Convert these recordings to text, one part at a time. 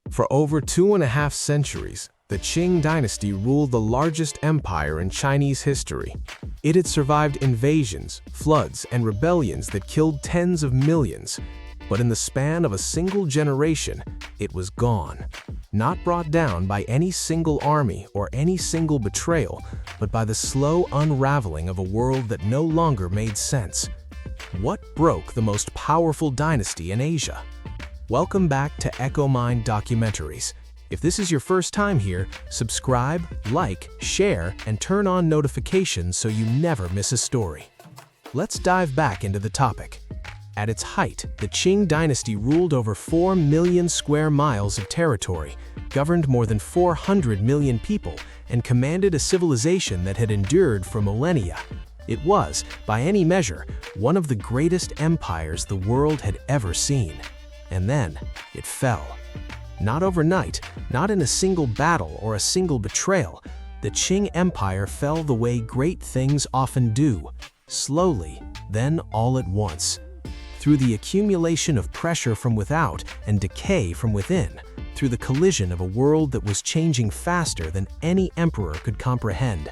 For over 2.5 centuries, the Qing dynasty ruled the largest empire in Chinese history. It had survived invasions, floods, and rebellions that killed tens of millions. But in the span of a single generation, it was gone. Not brought down by any single army or any single betrayal, but by the slow unraveling of a world that no longer made sense. What broke the most powerful dynasty in Asia? Welcome back to EchoMind Documentaries. If this is your first time here, subscribe, like, share, and turn on notifications so you never miss a story. Let's dive back into the topic. At its height, the Qing dynasty ruled over 4 million square miles of territory, governed more than 400 million people, and commanded a civilization that had endured for millennia. It was, by any measure, one of the greatest empires the world had ever seen. And then, it fell. Not overnight, not in a single battle or a single betrayal, the Qing Empire fell the way great things often do, slowly, then all at once. Through the accumulation of pressure from without and decay from within, through the collision of a world that was changing faster than any emperor could comprehend.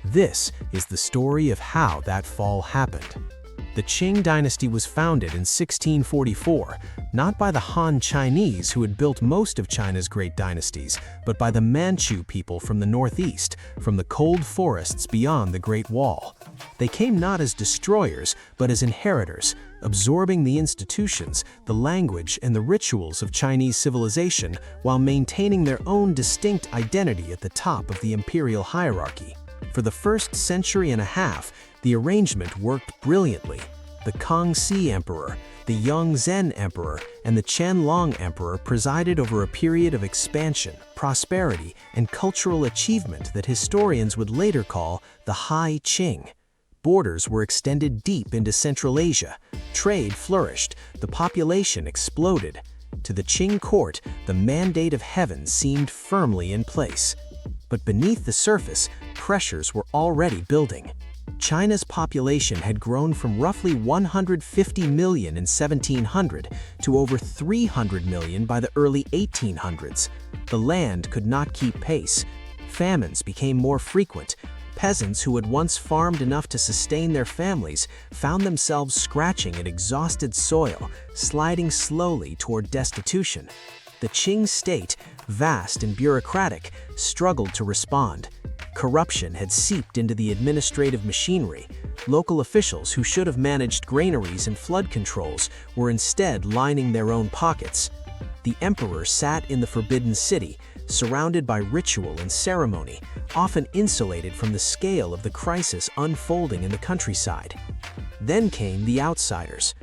This is the story of how that fall happened. The Qing dynasty was founded in 1644, not by the Han Chinese who had built most of China's great dynasties, but by the Manchu people from the northeast, from the cold forests beyond the Great Wall. They came not as destroyers, but as inheritors, absorbing the institutions, the language, and the rituals of Chinese civilization while maintaining their own distinct identity at the top of the imperial hierarchy. For the first century and a half, the arrangement worked brilliantly. The Kangxi Emperor, the Yongzhen Emperor, and the Qianlong Emperor presided over a period of expansion, prosperity, and cultural achievement that historians would later call the High Qing. Borders were extended deep into Central Asia. Trade flourished. The population exploded. To the Qing court, the mandate of heaven seemed firmly in place. But beneath the surface, pressures were already building. China's population had grown from roughly 150 million in 1700 to over 300 million by the early 1800s. The land could not keep pace. Famines became more frequent. Peasants who had once farmed enough to sustain their families found themselves scratching at exhausted soil, sliding slowly toward destitution. The Qing state, vast and bureaucratic, struggled to respond. Corruption had seeped into the administrative machinery. Local officials who should have managed granaries and flood controls were instead lining their own pockets. The emperor sat in the Forbidden City, surrounded by ritual and ceremony, often insulated from the scale of the crisis unfolding in the countryside. Then came the outsiders.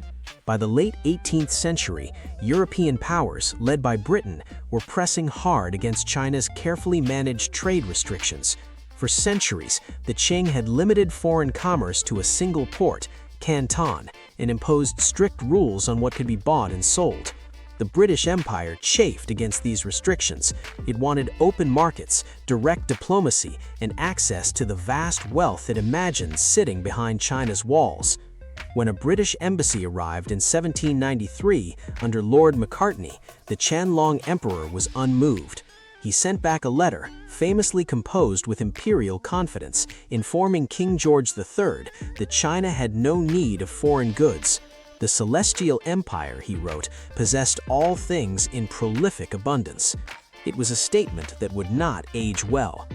By the late 18th century, European powers, led by Britain, were pressing hard against China's carefully managed trade restrictions. For centuries, the Qing had limited foreign commerce to a single port, Canton, and imposed strict rules on what could be bought and sold. The British Empire chafed against these restrictions. It wanted open markets, direct diplomacy, and access to the vast wealth it imagined sitting behind China's walls. When a British embassy arrived in 1793 under Lord Macartney, the Qianlong Emperor was unmoved. He sent back a letter, famously composed with imperial confidence, informing King George III that China had no need of foreign goods. The Celestial Empire, he wrote, possessed all things in prolific abundance. It was a statement that would not age well.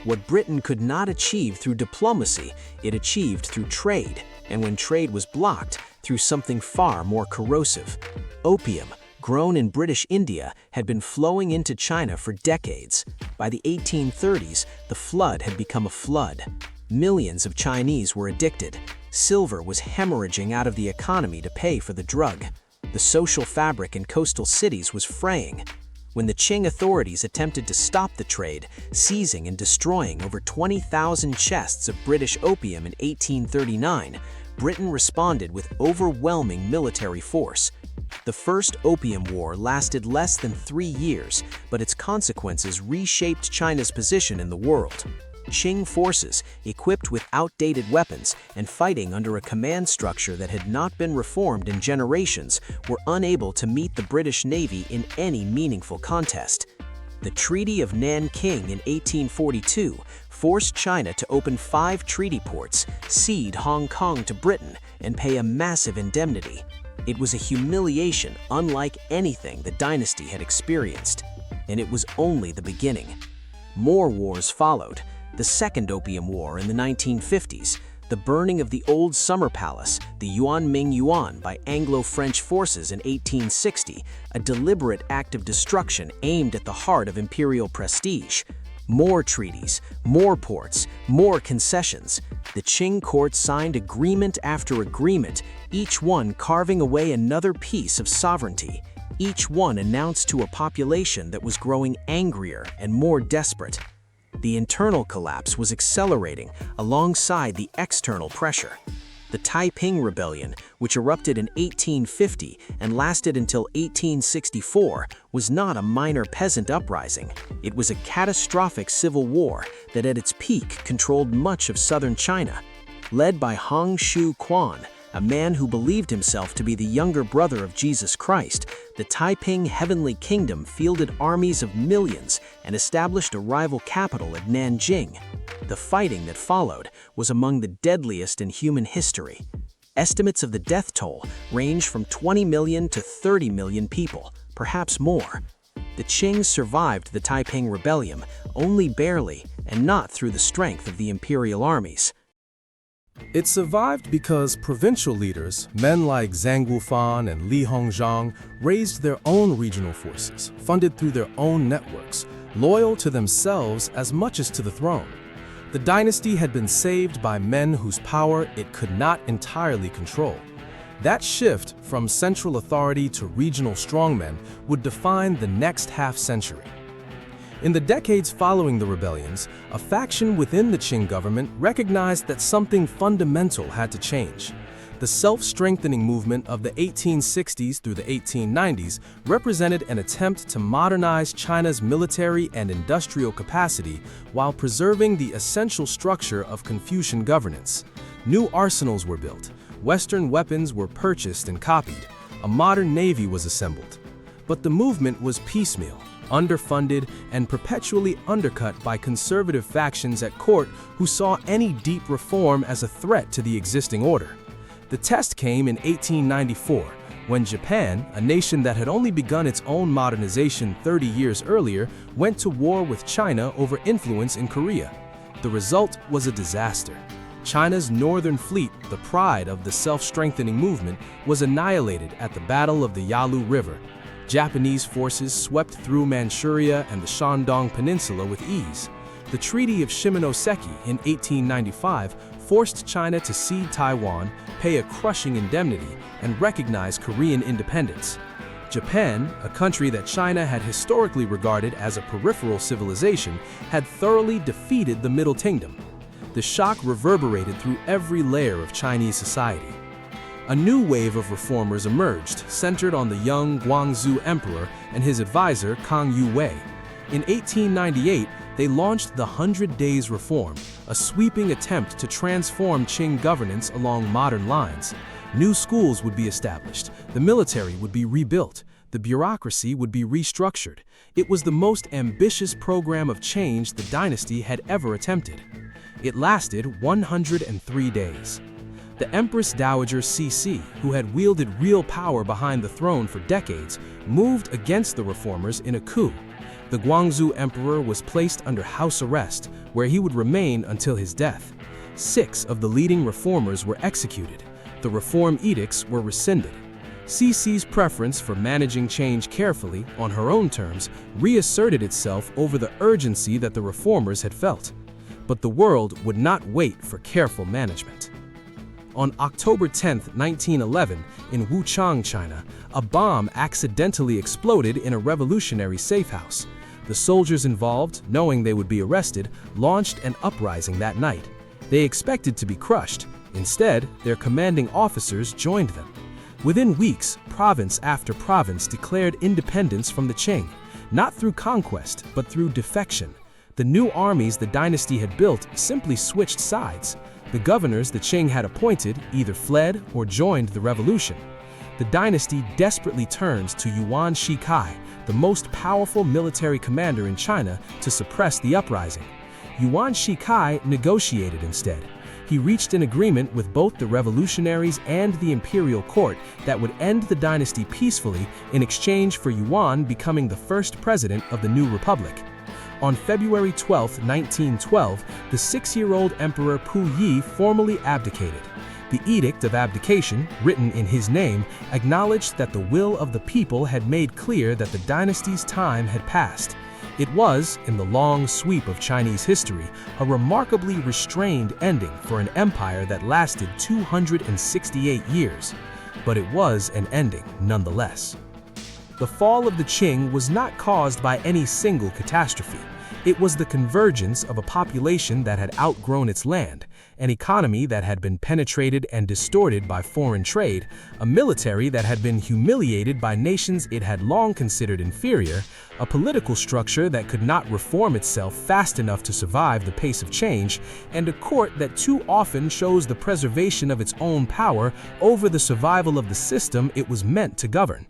What Britain could not achieve through diplomacy, it achieved through trade, and when trade was blocked, through something far more corrosive. Opium, grown in British India, had been flowing into China for decades. By the 1830s, the flood had become a flood. Millions of Chinese were addicted. Silver was hemorrhaging out of the economy to pay for the drug. The social fabric in coastal cities was fraying. When the Qing authorities attempted to stop the trade, seizing and destroying over 20,000 chests of British opium in 1839, Britain responded with overwhelming military force. The First Opium War lasted less than 3 years, but its consequences reshaped China's position in the world. Qing forces, equipped with outdated weapons and fighting under a command structure that had not been reformed in generations, were unable to meet the British Navy in any meaningful contest. The Treaty of Nanking in 1842 forced China to open 5 treaty ports, cede Hong Kong to Britain, and pay a massive indemnity. It was a humiliation unlike anything the dynasty had experienced, and it was only the beginning. More wars followed. The Second Opium War in the 1950s, the burning of the Old Summer Palace, the Yuanming Yuan by Anglo-French forces in 1860, a deliberate act of destruction aimed at the heart of imperial prestige. More treaties, more ports, more concessions. The Qing court signed agreement after agreement, each one carving away another piece of sovereignty. Each one announced to a population that was growing angrier and more desperate. The internal collapse was accelerating alongside the external pressure. The Taiping Rebellion, which erupted in 1850 and lasted until 1864, was not a minor peasant uprising. It was a catastrophic civil war that at its peak controlled much of southern China. Led by Hong Quan, a man who believed himself to be the younger brother of Jesus Christ, the Taiping Heavenly Kingdom fielded armies of millions and established a rival capital at Nanjing. The fighting that followed was among the deadliest in human history. Estimates of the death toll range from 20 million to 30 million people, perhaps more. The Qing survived the Taiping Rebellion only barely, and not through the strength of the imperial armies. It survived because provincial leaders, men like Zhang Wufan and Li Hongzhang, raised their own regional forces, funded through their own networks, loyal to themselves as much as to the throne. The dynasty had been saved by men whose power it could not entirely control. That shift from central authority to regional strongmen would define the next half-century. In the decades following the rebellions, a faction within the Qing government recognized that something fundamental had to change. The self-strengthening movement of the 1860s through the 1890s represented an attempt to modernize China's military and industrial capacity while preserving the essential structure of Confucian governance. New arsenals were built, Western weapons were purchased and copied, a modern navy was assembled. But the movement was piecemeal, underfunded, and perpetually undercut by conservative factions at court who saw any deep reform as a threat to the existing order. The test came in 1894, when Japan, a nation that had only begun its own modernization 30 years earlier, went to war with China over influence in Korea. The result was a disaster. China's northern fleet, the pride of the self-strengthening movement, was annihilated at the Battle of the Yalu River. Japanese forces swept through Manchuria and the Shandong Peninsula with ease. The Treaty of Shimonoseki in 1895 forced China to cede Taiwan, pay a crushing indemnity, and recognize Korean independence. Japan, a country that China had historically regarded as a peripheral civilization, had thoroughly defeated the Middle Kingdom. The shock reverberated through every layer of Chinese society. A new wave of reformers emerged, centered on the young Guangxu Emperor and his advisor Kang Yu-wei. In 1898, they launched the 100 Days Reform, a sweeping attempt to transform Qing governance along modern lines. New schools would be established, the military would be rebuilt, the bureaucracy would be restructured. It was the most ambitious program of change the dynasty had ever attempted. It lasted 103 days. The Empress Dowager Cixi, who had wielded real power behind the throne for decades, moved against the reformers in a coup. The Guangxu Emperor was placed under house arrest, where he would remain until his death. 6 of the leading reformers were executed. The reform edicts were rescinded. Cixi's preference for managing change carefully, on her own terms, reasserted itself over the urgency that the reformers had felt. But the world would not wait for careful management. On October 10, 1911, in Wuchang, China, a bomb accidentally exploded in a revolutionary safe house. The soldiers involved, knowing they would be arrested, launched an uprising that night. They expected to be crushed. Instead, their commanding officers joined them. Within weeks, province after province declared independence from the Qing, not through conquest, but through defection. The new armies the dynasty had built simply switched sides. The governors the Qing had appointed either fled or joined the revolution. The dynasty desperately turns to Yuan Shikai, the most powerful military commander in China, to suppress the uprising. Yuan Shikai negotiated instead. He reached an agreement with both the revolutionaries and the imperial court that would end the dynasty peacefully in exchange for Yuan becoming the first president of the new republic. On February 12, 1912, the 6-year-old Emperor Puyi formally abdicated. The Edict of Abdication, written in his name, acknowledged that the will of the people had made clear that the dynasty's time had passed. It was, in the long sweep of Chinese history, a remarkably restrained ending for an empire that lasted 268 years. But it was an ending nonetheless. The fall of the Qing was not caused by any single catastrophe. It was the convergence of a population that had outgrown its land, an economy that had been penetrated and distorted by foreign trade, a military that had been humiliated by nations it had long considered inferior, a political structure that could not reform itself fast enough to survive the pace of change, and a court that too often chose the preservation of its own power over the survival of the system it was meant to govern.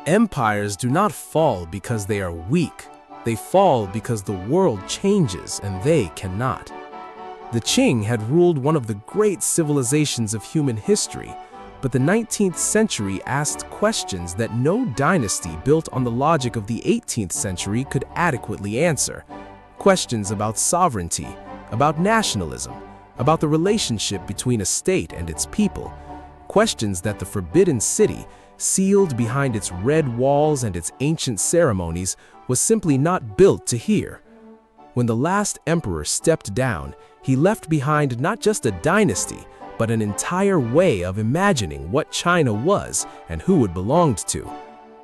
Empires do not fall because they are weak. They fall because the world changes and they cannot. The Qing had ruled one of the great civilizations of human history, but the 19th century asked questions that no dynasty built on the logic of the 18th century could adequately answer. Questions about sovereignty, about nationalism, about the relationship between a state and its people. Questions that the Forbidden City, sealed behind its red walls and its ancient ceremonies, was simply not built to hear. When the last emperor stepped down, he left behind not just a dynasty, but an entire way of imagining what China was and who it belonged to.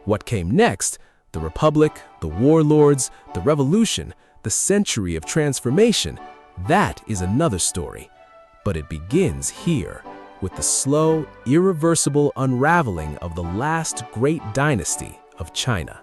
What came next, the Republic, the warlords, the revolution, the century of transformation, that is another story. But it begins here, with the slow, irreversible unraveling of the last great dynasty of China.